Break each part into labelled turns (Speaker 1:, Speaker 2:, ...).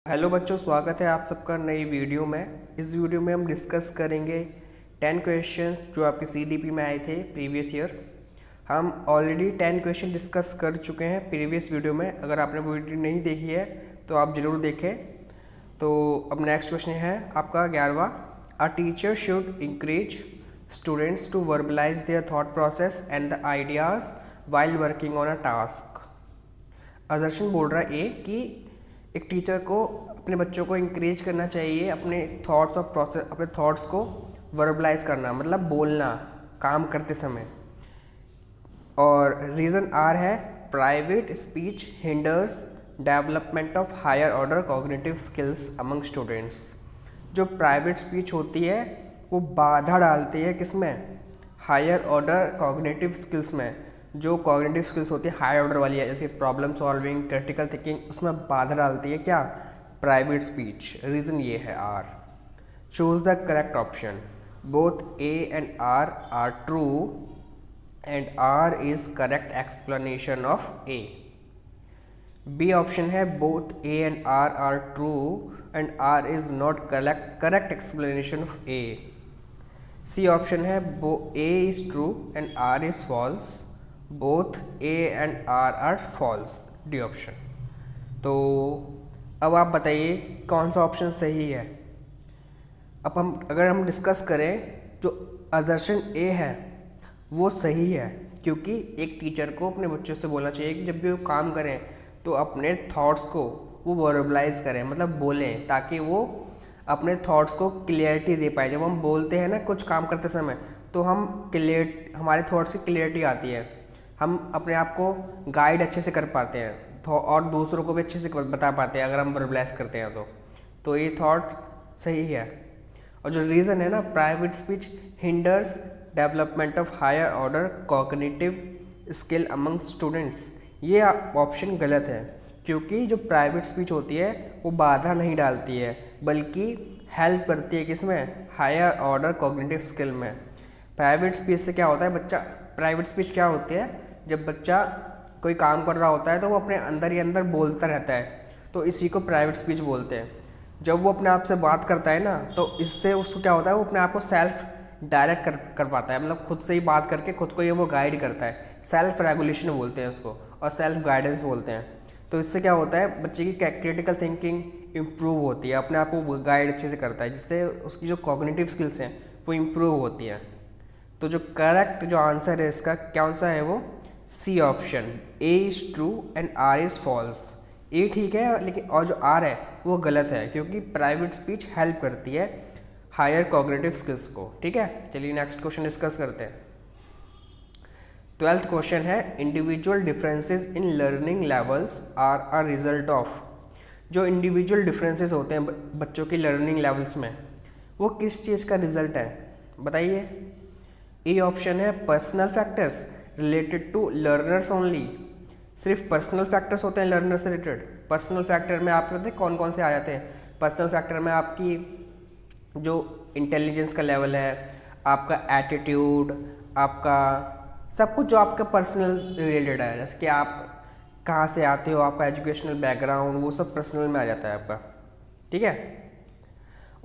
Speaker 1: Hello बच्चों, स्वागत है आप सबका नई वीडियो में। इस वीडियो में हम डिस्कस करेंगे 10 क्वेश्चंस जो आपके सीडीपी में आए थे प्रीवियस ईयर। हम ऑलरेडी 10 क्वेश्चन डिस्कस कर चुके हैं प्रीवियस वीडियो में। अगर आपने वो वीडियो नहीं देखी है तो आप ज़रूर देखें। तो अब नेक्स्ट क्वेश्चन है आपका 11वां। A teacher should encourage students to verbalise their thought process and the ideas while working on a task. आदर्शन बोल रहा है कि एक टीचर को अपने बच्चों को इंकरेज करना चाहिए अपने थॉट्स और प्रोसेस, अपने थॉट्स को वर्बलाइज करना, मतलब बोलना काम करते समय। और रीज़न आर है private speech hinders development of higher order cognitive skills among students. जो प्राइवेट स्पीच होती है वो बाधा डालती है किसमें? हायर ऑर्डर कॉग्निटिव स्किल्स में। जो कॉग्निटिव स्किल्स होती है हायर ऑर्डर वाली है, जैसे प्रॉब्लम सॉल्विंग, क्रिटिकल थिंकिंग, उसमें बाधा डालती है क्या? Private speech. रीज़न ये है R. Choose the correct option. Both A and R true and R is correct explanation of A. B option है both A and R true and R is not correct explanation of A. C option है A is true and R is false, both A and R false. D option. तो अब आप बताइए कौन सा option सही है। अब अगर हम डिस्कस करें, जो आदर्शन ए है वो सही है, क्योंकि एक टीचर को अपने बच्चों से बोलना चाहिए कि जब भी वो काम करें तो अपने थॉट्स को वो वर्बलाइज करें, मतलब बोलें, ताकि वो अपने थॉट्स को क्लियरिटी दे पाए। जब हम बोलते हैं ना कुछ काम करते समय, तो हमारे थॉट्स की क्लियरिटी आती है, हम अपने आप को गाइड अच्छे से कर पाते हैं और दूसरों को भी अच्छे से बता पाते हैं अगर हम वर्बलाइज करते हैं तो ये थॉट सही है। और जो रीज़न है ना, private speech hinders development of higher order cognitive skill among students, ये ऑप्शन गलत है, क्योंकि जो प्राइवेट स्पीच होती है वो बाधा नहीं डालती है, बल्कि हेल्प करती है किसमें? हायर ऑर्डर कॉग्निटिव स्किल में। प्राइवेट स्पीच से क्या होता है, प्राइवेट स्पीच क्या होती है? जब बच्चा कोई काम कर रहा होता है तो वो अपने अंदर ही अंदर बोलता रहता है, तो इसी को प्राइवेट स्पीच बोलते हैं। जब वो अपने आप से बात करता है ना, तो इससे उसको क्या होता है, वो अपने आप को सेल्फ डायरेक्ट कर पाता है, मतलब खुद से ही बात करके खुद को ये वो गाइड करता है। सेल्फ रेगुलेशन बोलते हैं उसको, और सेल्फ गाइडेंस बोलते हैं। तो इससे क्या होता है, बच्चे की क्रिटिकल थिंकिंग इम्प्रूव होती है, अपने आप को गाइड अच्छे से करता है, जिससे उसकी जो कॉग्निटिव स्किल्स हैं वो इम्प्रूव होती हैं। तो जो करेक्ट जो आंसर है इसका कौन सा है, वो C option, A is true and R is false. A ठीक है, लेकिन और जो आर है वो गलत है, क्योंकि प्राइवेट स्पीच हेल्प करती है हायर कॉग्निटिव स्किल्स को। ठीक है, चलिए नेक्स्ट क्वेश्चन डिस्कस करते हैं। 12th क्वेश्चन है individual differences in learning levels are a result of. जो इंडिविजुअल डिफरेंसेस होते हैं बच्चों की लर्निंग लेवल्स में, वो किस चीज़ का रिजल्ट है, बताइए। ए ऑप्शन है personal factors related to learners only. सिर्फ पर्सनल फैक्टर्स होते हैं लर्नर से रिलेटेड। पर्सनल फैक्टर में आपको पता है कौन कौन से आ जाते हैं? पर्सनल फैक्टर में आपकी जो इंटेलिजेंस का लेवल है, आपका एटीट्यूड, आपका सब कुछ जो आपका पर्सनल रिलेटेड है, जैसे कि आप कहाँ से आते हो, आपका एजुकेशनल बैकग्राउंड, वो सब पर्सनल में आ जाता है आपका। ठीक है।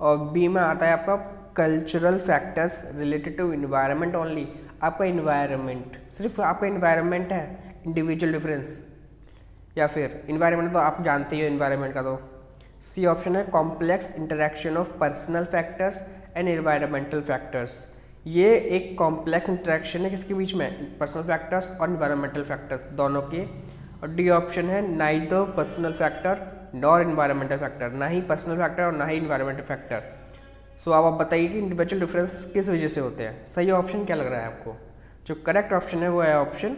Speaker 1: और बी में आता है आपका cultural factors related to environment only. आपका इन्वायरमेंट, सिर्फ आपका इन्वायरमेंट है इंडिविजुअल डिफरेंस, या फिर इन्वायरमेंट तो आप जानते ही हो इन्वायरमेंट का। तो सी ऑप्शन है complex interaction of personal factors and environmental factors. ये एक कॉम्प्लेक्स इंटरेक्शन है किसके बीच में? पर्सनल फैक्टर्स और इन्वायरमेंटल फैक्टर्स दोनों के। और डी ऑप्शन है neither personal factor nor environmental factor, ना ही पर्सनल फैक्टर और ना ही इन्वायरमेंटल फैक्टर। सो अब आप बताइए कि इंडिविजुअल डिफरेंस किस वजह से होते हैं। सही ऑप्शन क्या लग रहा है आपको? जो करेक्ट ऑप्शन है वो है option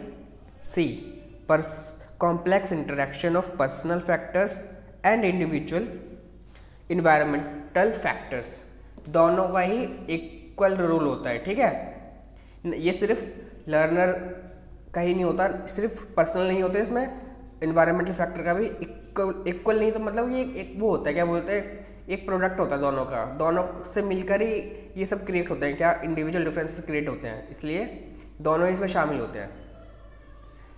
Speaker 1: C, complex interaction of personal factors and individual environmental factors, दोनों का ही इक्वल रोल होता है। ठीक है, ये सिर्फ लर्नर का ही नहीं होता, सिर्फ पर्सनल नहीं होता, इसमें इन्वायरमेंटल फैक्टर का भी इक्वल नहीं, तो मतलब ये एक वो होता है, क्या बोलते हैं, एक प्रोडक्ट होता है दोनों का, दोनों से मिलकर ही ये सब क्रिएट होते हैं, क्या इंडिविजुअल डिफरेंसेस क्रिएट होते हैं, इसलिए दोनों ही इसमें शामिल होते हैं।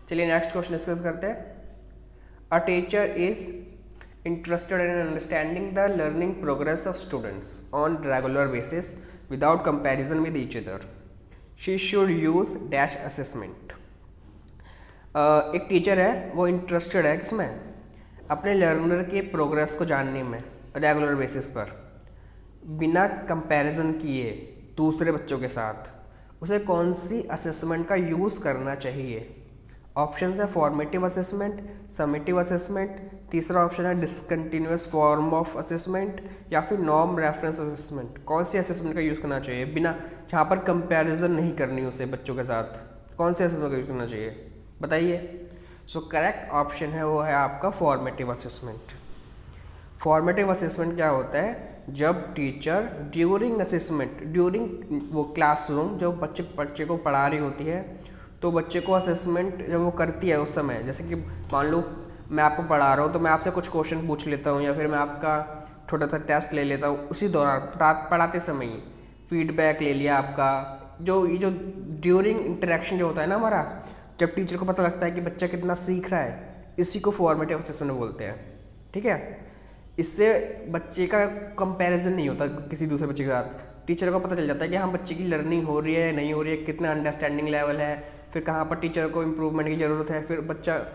Speaker 1: चलिए नेक्स्ट क्वेश्चन डिस्कस करते हैं। A teacher is interested in understanding the learning progress of students on regular basis without comparison with each other. She should use dash assessment. एक टीचर है, वो इंटरेस्टेड है किसमें, अपने लर्नर के प्रोग्रेस को जानने में रेगुलर बेसिस पर, बिना कंपैरिजन किए दूसरे बच्चों के साथ उसे कौन सी असेसमेंट का यूज़ करना चाहिए। ऑप्शन है फॉर्मेटिव असेसमेंट, समेटिव असेसमेंट, तीसरा ऑप्शन है डिसकंटिन्यूअस फॉर्म ऑफ असेसमेंट, या फिर नॉर्म रेफरेंस असेसमेंट। कौन सी असेसमेंट का यूज़ करना चाहिए बिना, जहाँ पर कंपैरिजन नहीं करनी उसे बच्चों के साथ, कौन सी असेसमेंट का यूज़ करना चाहिए बताइए। सो करेक्ट ऑप्शन है वो है आपका फॉर्मेटिव असेसमेंट। फॉर्मेटिव असेसमेंट क्या होता है, जब टीचर ड्यूरिंग असेसमेंट, ड्यूरिंग वो क्लासरूम जब बच्चे को पढ़ा रही होती है, तो बच्चे को असेसमेंट जब वो करती है उस समय, जैसे कि मान लो मैं आपको पढ़ा रहा हूँ तो मैं आपसे कुछ क्वेश्चन पूछ लेता हूँ, या फिर मैं आपका छोटा सा टेस्ट ले लेता हूँ, उसी दौरान पढ़ाते समय ही फीडबैक ले लिया आपका, ये जो ड्यूरिंग इंटरेक्शन जो होता है ना हमारा, जब टीचर को पता लगता है कि बच्चा कितना सीख रहा है, इसी को फॉर्मेटिव असेसमेंट बोलते हैं। ठीक है, इससे बच्चे का कंपैरिजन नहीं होता किसी दूसरे बच्चे के साथ, टीचर को पता चल जाता है कि हाँ बच्चे की लर्निंग हो रही है नहीं हो रही है, कितना अंडरस्टैंडिंग लेवल है, फिर कहाँ पर टीचर को इम्प्रूवमेंट की ज़रूरत है, फिर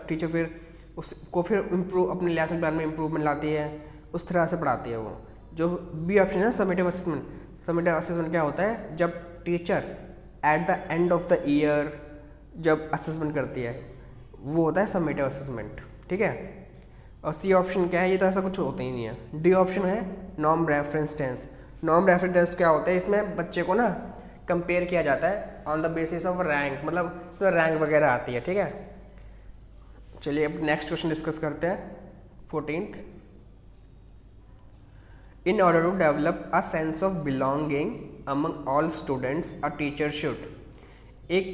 Speaker 1: टीचर फिर उसको फिर अपने लेसन प्लान में इम्प्रूवमेंट लाती है, उस तरह से पढ़ाती है वो। जो बी ऑप्शन है समेटिव असेसमेंट, समेटिव असेसमेंट क्या होता है, जब teacher at the end of the year जब असेसमेंट करती है, वो होता है समेटिव असेसमेंट। ठीक है, और सी ऑप्शन क्या है, ये तो ऐसा कुछ होता ही नहीं है। डी ऑप्शन है norm reference tense. Norm reference tense क्या होता है, इसमें बच्चे को ना कंपेयर किया जाता है on the basis of rank, मतलब इसमें रैंक वगैरह आती है। ठीक है, चलिए अब नेक्स्ट क्वेश्चन डिस्कस करते हैं 14th। In order to develop a sense of belonging among all students a teacher should, एक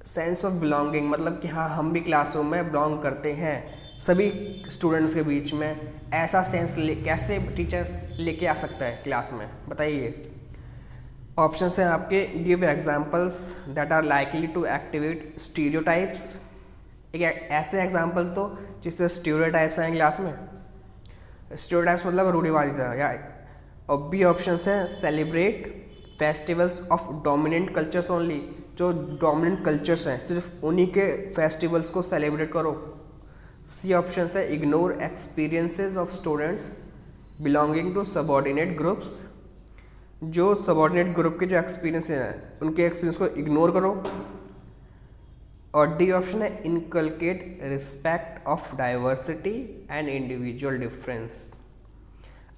Speaker 1: सेंस ऑफ बिलोंगिंग मतलब कि हाँ हम भी क्लासरूम में बिलोंग करते हैं, सभी स्टूडेंट्स के बीच में ऐसा सेंस कैसे टीचर लेके आ सकता है क्लास में बताइए। ऑप्शन हैं आपके, give examples that are likely to activate stereotypes, एक ऐसे एग्जाम्पल्स दो जिससे स्टीरियोटाइप्स आए क्लास में, स्टीरियोटाइप्स मतलब रूढ़िवादिता, या और बी ऑप्शन है celebrate festivals of dominant cultures only, जो डोमिनेंट कल्चर्स हैं सिर्फ उन्हीं के फेस्टिवल्स को सेलिब्रेट करो। सी ऑप्शन है ignore experiences of students belonging to subordinate groups, जो सबऑर्डिनेट ग्रुप के जो एक्सपीरियंस हैं उनके एक्सपीरियंस को इग्नोर करो। और डी ऑप्शन है inculcate respect of diversity and individual difference.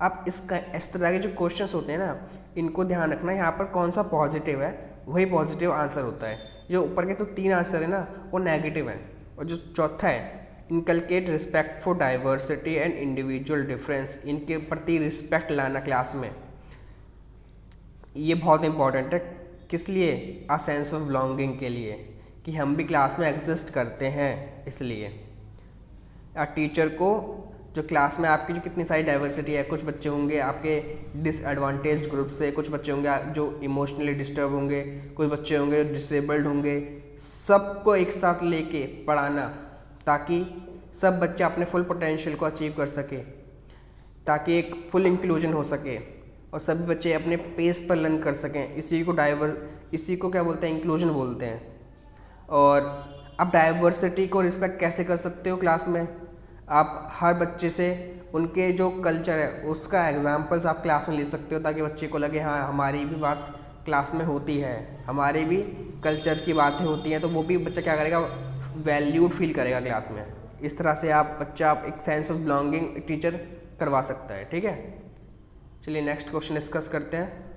Speaker 1: अब इस तरह के जो क्वेश्चंस होते हैं ना, इनको ध्यान रखना, यहाँ पर कौन सा पॉजिटिव है वही पॉजिटिव आंसर होता है, जो ऊपर के तो 3 आंसर है ना वो नेगेटिव है, और जो चौथा है inculcate respect for diversity and individual difference, इनके प्रति रिस्पेक्ट लाना क्लास में, ये बहुत इंपॉर्टेंट है। किस लिए, आ सेंस ऑफ बिलोंगिंग के लिए, कि हम भी क्लास में एग्जिस्ट करते हैं, इसलिए टीचर को जो क्लास में आपकी जो कितनी सारी डाइवर्सिटी है, कुछ बच्चे होंगे आपके डिसएडवांटेज्ड ग्रुप से, कुछ बच्चे होंगे जो इमोशनली डिस्टर्ब होंगे, कुछ बच्चे होंगे डिसेबल्ड होंगे, सबको एक साथ लेके पढ़ाना ताकि सब बच्चे अपने फुल पोटेंशियल को अचीव कर सके, ताकि एक फुल इंक्लूजन हो सके और सभी बच्चे अपने पेस पर लर्न कर सकें, इसी को क्या बोलते हैं, इंक्लूजन बोलते हैं। और आप डाइवर्सिटी को रिस्पेक्ट कैसे कर सकते हो क्लास में, आप हर बच्चे से उनके जो कल्चर है उसका एग्जाम्पल्स आप क्लास में ले सकते हो, ताकि बच्चे को लगे हाँ हमारी भी बात क्लास में होती है, हमारी भी कल्चर की बातें होती हैं, तो वो भी बच्चा क्या करेगा, वैल्यूड फील करेगा क्लास में। इस तरह से बच्चा एक सेंस ऑफ बिलोंगिंग टीचर करवा सकता है। ठीक है, चलिए नेक्स्ट क्वेश्चन डिस्कस करते हैं।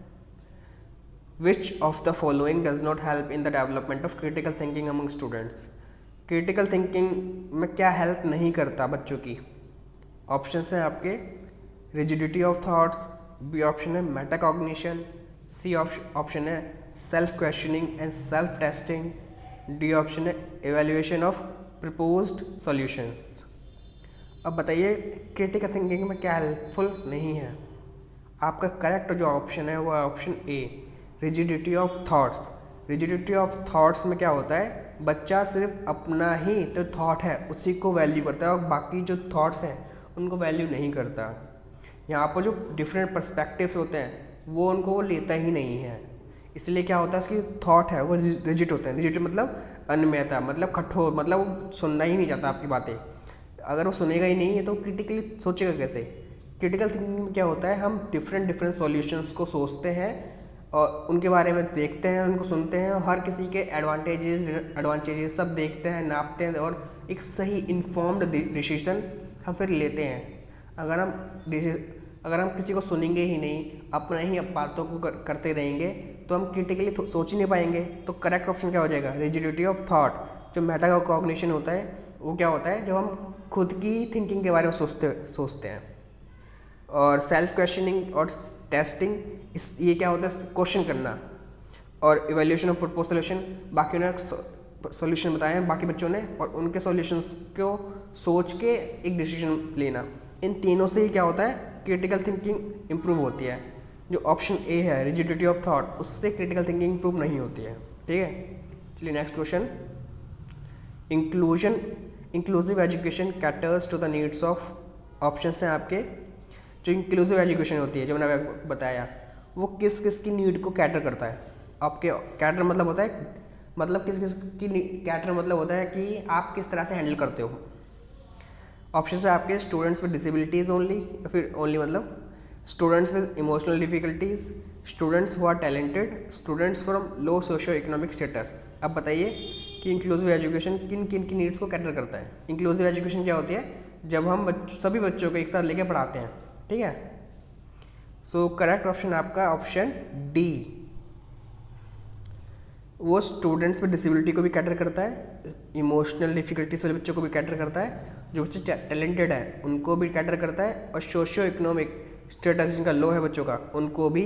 Speaker 1: विच of the following does not help in the development of critical thinking among students, critical thinking में क्या हेल्प नहीं करता बच्चों की। ऑप्शन हैं आपके, rigidity of thoughts, B option है मेटाकॉग्निशन, सी ऑप्शन है self questioning and self testing, D option है एवेल्युएशन ऑफ प्रपोज्ड सॉल्यूशंस। अब बताइए क्रिटिकल थिंकिंग में क्या हेल्पफुल नहीं है। आपका करेक्ट जो ऑप्शन है वो है option A, rigidity of thoughts. Rigidity of thoughts में क्या होता है, बच्चा सिर्फ अपना ही तो थॉट है उसी को वैल्यू करता है, और बाकी जो थॉट्स हैं उनको वैल्यू नहीं करता। यहाँ पर जो डिफरेंट पर्सपेक्टिव्स होते हैं वो उनको वो लेता ही नहीं है। इसलिए क्या होता है, उसकी थॉट है वो रिजिड होते हैं। रिजिड मतलब अनम्यता, मतलब कठोर, मतलब वो सुनना ही नहीं चाहता आपकी बातें। अगर वो सुनेगा ही नहीं है तो क्रिटिकली सोचेगा कैसे। क्रिटिकल थिंकिंग में क्या होता है, हम डिफरेंट डिफरेंट सॉल्यूशंस को सोचते हैं और उनके बारे में देखते हैं, उनको सुनते हैं और हर किसी के एडवांटेजेस सब देखते हैं, नापते हैं और एक सही इन्फॉर्म्ड डिसीजन हम फिर लेते हैं। अगर हम किसी को सुनेंगे ही नहीं, अपने ही बातों को करते रहेंगे तो हम क्रिटिकली सोच ही नहीं पाएंगे। तो करेक्ट ऑप्शन क्या हो जाएगा, रिजिडिटी ऑफ थॉट। जो मेटा कॉग्निशन होता है वो क्या होता है, जब हम खुद की थिंकिंग के बारे में सोचते हैं। और सेल्फ क्वेश्चनिंग और टेस्टिंग, इस ये क्या होता है, क्वेश्चन करना। और इवैल्यूएशन ऑफ प्रपोज सोल्यूशन, बाकी ने सॉल्यूशन बताए हैं बाकी बच्चों ने, और उनके सॉल्यूशंस को सोच के एक डिसीजन लेना। इन तीनों से ही क्या होता है, क्रिटिकल थिंकिंग इम्प्रूव होती है। जो ऑप्शन ए है रिजिडिटी ऑफ थॉट, उससे क्रिटिकल थिंकिंग इम्प्रूव नहीं होती है। ठीक है, चलिए next question. Inclusive education caters to the needs of, options हैं आपके। जो इंक्लूसिव एजुकेशन होती है, जो मैंने बताया, वो किस किस की नीड को कैटर करता है। आपके कैटर मतलब होता है, मतलब किस किस की कैटर मतलब होता है कि आप किस तरह से हैंडल करते हो। ऑप्शन है आपके स्टूडेंट्स विद डिसेबिलिटीज़ ओनली, या फिर ओनली मतलब students with emotional difficulties, students who are talented, students from low socio economic status. अब बताइए कि इंक्लूसिव एजुकेशन किन किन की नीड्स को कैटर करता है। इंक्लूसिव एजुकेशन क्या होती है, जब हम सभी बच्चों को एक साथ लेके पढ़ाते हैं। ठीक है, सो करेक्ट ऑप्शन आपका ऑप्शन डी। वो स्टूडेंट्स में डिसेबिलिटी को भी कैटर करता है, इमोशनल डिफिकल्टीज वाले बच्चों को भी कैटर करता है, जो बच्चे टैलेंटेड है उनको भी कैटर करता है, और सोशियो इकोनॉमिक स्टेटस जिनका लो है बच्चों का, उनको भी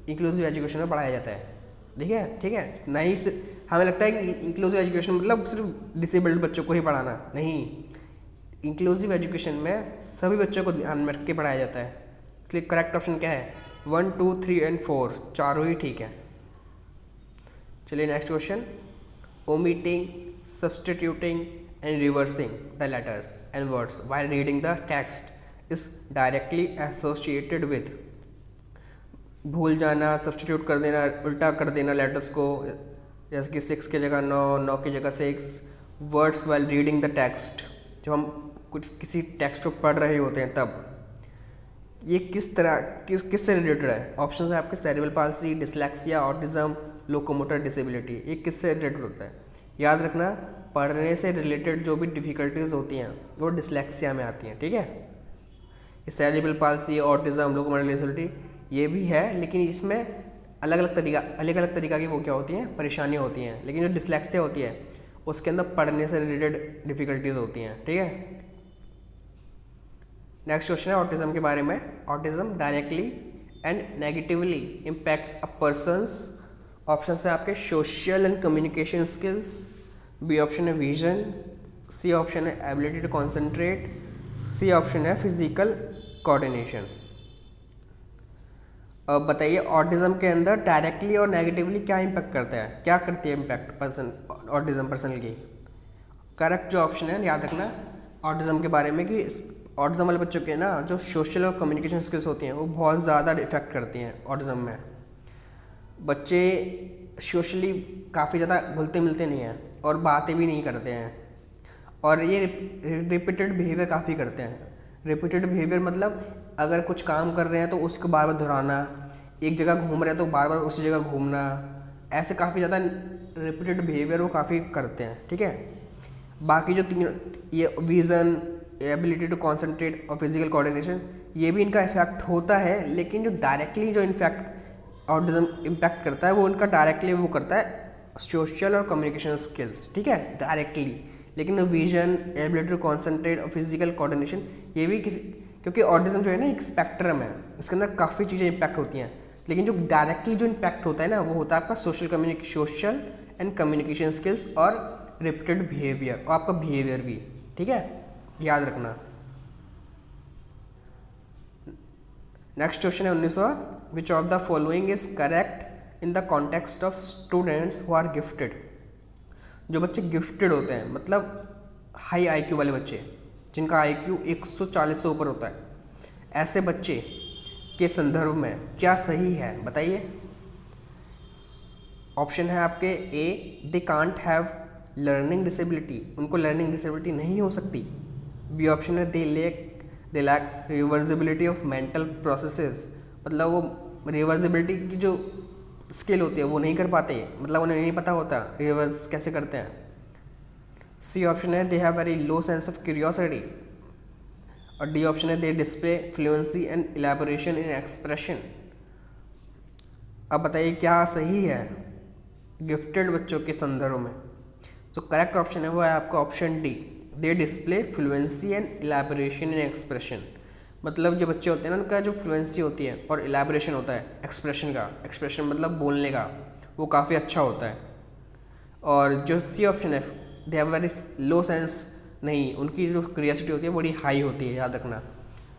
Speaker 1: इंक्लूसिव एजुकेशन में पढ़ाया जाता है। ठीक है, नहीं हमें लगता है कि इंक्लूसिव एजुकेशन मतलब सिर्फ डिसेबल्ड बच्चों को ही पढ़ाना, नहीं। इंक्लूसिव एजुकेशन में सभी बच्चों को ध्यान में रख के पढ़ाया जाता है। इसलिए करेक्ट ऑप्शन क्या है, 1, 2, 3 एंड 4 चारों ही ठीक है। चलिए next question. Omitting, substituting and reversing the letters and words while reading the text is directly associated with. भूल जाना, सब्सटीट्यूट कर देना, उल्टा कर देना लेटर्स को, जैसे कि 6 की जगह 9, 9 की जगह 6। Words while reading the text, जब हम किसी टेक्स्ट को पढ़ रहे होते हैं तब। ये किससे रिलेटेड है। ऑप्शन है आपके cerebral palsy, dyslexia, autism, locomotor disability. ये किससे रिलेटेड होता है, याद रखना। पढ़ने से रिलेटेड जो भी डिफ़िकल्टीज होती हैं वो डिसलेक्सिया में आती हैं। ठीक है, ये cerebral palsy, autism, locomotor disability ये भी है, लेकिन इसमें अलग अलग तरीका की वो क्या होती हैं, परेशानियाँ होती हैं। लेकिन जो डिसलेक्सिया होती है उसके अंदर पढ़ने से रिलेटेड डिफ़िकल्टीज होती हैं। ठीक है, नेक्स्ट क्वेश्चन है ऑटिज्म के बारे में। Autism directly and negatively impacts a persons. Option है आपके social and communication skills, B option है विजन, सी ऑप्शन है ability to concentrate, C option है फिजिकल कोऑर्डिनेशन। अब बताइए ऑटिज्म के अंदर डायरेक्टली और नेगेटिवली क्या इम्पैक्ट करता है, क्या करती है इम्पैक्ट ऑटिज्म पर्सन की। करेक्ट जो ऑप्शन है, याद रखना ऑटिज्म के बारे में कि ऑटिज्म वाले बच्चों के ना जो सोशल और कम्युनिकेशन स्किल्स होती हैं वो बहुत ज़्यादा इफेक्ट करती हैं ऑटिज्म में। बच्चे सोशली काफ़ी ज़्यादा घुलते मिलते नहीं हैं और बातें भी नहीं करते हैं, और ये रिपीटेड बिहेवियर काफ़ी करते हैं। रिपीटेड बिहेवियर मतलब अगर कुछ काम कर रहे हैं तो उसको बार बार दोहराना, एक जगह घूम रहे हैं तो बार बार उसी जगह घूमना, ऐसे काफ़ी ज़्यादा रिपीटेड बिहेवियर वो काफ़ी करते हैं। ठीक है, बाकी जो तीन, ये विज़न, एबिलिटी टू कॉन्सेंट्रेट और फिजिकल कोऑर्डिनेशन, ये भी इनका इफेक्ट होता है। लेकिन जो डायरेक्टली जो इनफैक्ट ऑटिज्म इम्पैक्ट करता है वो इनका डायरेक्टली वो करता है सोशल और कम्युनिकेशन स्किल्स। ठीक है, डायरेक्टली। लेकिन विजन, एबिलिटी टू कॉन्सेंट्रेट और फिजिकल कोऑर्डिनेशन ये भी क्योंकि ऑटिज्म जो है ना एक स्पेक्ट्रम है, इसके अंदर काफ़ी चीज़ें इम्पैक्ट होती हैं। लेकिन जो डायरेक्टली जो इम्पैक्ट होता है ना वो होता है आपका सोशल एंड कम्युनिकेशन स्किल्स और रिपीटेड बिहेवियर, और आपका बिहेवियर भी। ठीक है, याद रखना। नेक्स्ट क्वेश्चन है 19वां। Which of the following is correct in the context of students who are gifted. जो बच्चे गिफ्टेड होते हैं मतलब हाई IQ वाले बच्चे, जिनका IQ 140 से ऊपर होता है, ऐसे बच्चे के संदर्भ में क्या सही है बताइए। ऑप्शन है आपके A, they can't have learning disability, उनको लर्निंग डिसेबिलिटी नहीं हो सकती। बी ऑप्शन है they lack reversibility of mental processes, मतलब वो रिवर्सिबिलिटी की जो स्किल होती है वो नहीं कर पाते, मतलब उन्हें नहीं पता होता रिवर्स कैसे करते हैं। सी ऑप्शन है they have very low sense of curiosity, और डी ऑप्शन है they display fluency and elaboration in expression. अब बताइए क्या सही है गिफ्टेड बच्चों के संदर्भ में। तो करेक्ट ऑप्शन है वो है आपका option D, they display fluency and elaboration in expression. मतलब जो बच्चे होते हैं ना, उनका जो फ्लुएंसी होती है और इलैबोरेशन होता है एक्सप्रेशन का, एक्सप्रेशन मतलब बोलने का, वो काफ़ी अच्छा होता है। और जो सी ऑप्शन है they have very low sense, नहीं, उनकी जो क्यूरियोसिटी होती है बड़ी हाई होती है, याद रखना।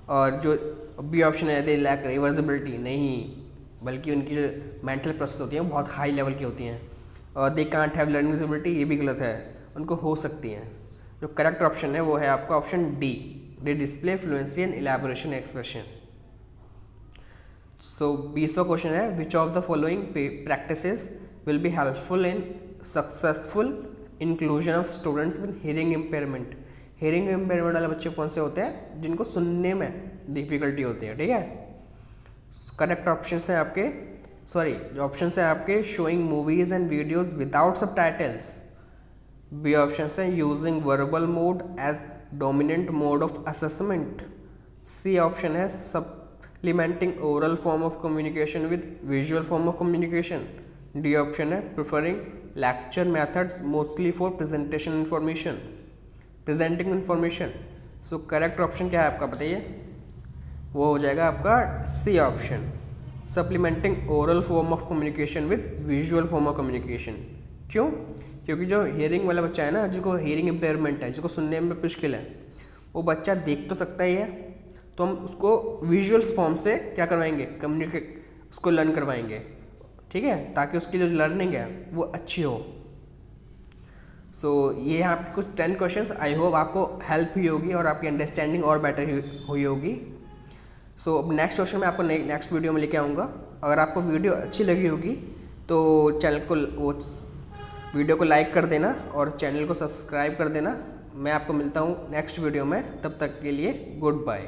Speaker 1: और जो बी ऑप्शन है दे लैक रिवर्सिबिलिटी, नहीं, बल्कि उनकी जो मेंटल प्रोसेस होती है वो बहुत हाई लेवल की होती हैं। और दे कांट हैव लर्निंग डिसेबिलिटी, ये भी गलत है, उनको हो सकती हैं। जो करेक्ट ऑप्शन है वो है आपका option D, they display fluency and elaboration expression. So 20वां क्वेश्चन है which of the following practices will be helpful in successful inclusion of students with hearing impairment. Hearing impairment वाले बच्चे कौन से होते हैं, जिनको सुनने में डिफिकल्टी होती है, ठीक है। करेक्ट ऑप्शन है आपके, जो ऑप्शन है आपके showing movies and videos without subtitles. B option है using verbal mode as dominant mode of assessment. C option है supplementing oral form of communication with visual form of communication. D option है preferring lecture methods mostly for presenting information. So correct option क्या है आपका बताइए, वो हो जाएगा आपका C option, supplementing oral form of communication with visual form of communication. क्यों? क्योंकि जो हियरिंग वाला बच्चा है ना, जिसको हियरिंग इम्पेयरमेंट है, जिसको सुनने में मुश्किल है, वो बच्चा देख तो सकता ही है, तो हम उसको विजुअल्स फॉर्म से क्या करवाएंगे, उसको लर्न करवाएंगे, ठीक है, ताकि उसकी जो लर्निंग है वो अच्छी हो। सो ये हैं आपके कुछ 10 क्वेश्चंस, आई होप आपको हेल्प हुई होगी और आपकी अंडरस्टैंडिंग और बेटर हुई होगी। सो अब नेक्स्ट क्वेश्चन मैं आपको नेक्स्ट वीडियो में लेके आऊँगा। अगर आपको वीडियो अच्छी लगी होगी तो चैनल को वीडियो को लाइक कर देना और चैनल को सब्सक्राइब कर देना। मैं आपको मिलता हूँ नेक्स्ट वीडियो में, तब तक के लिए गुड बाय।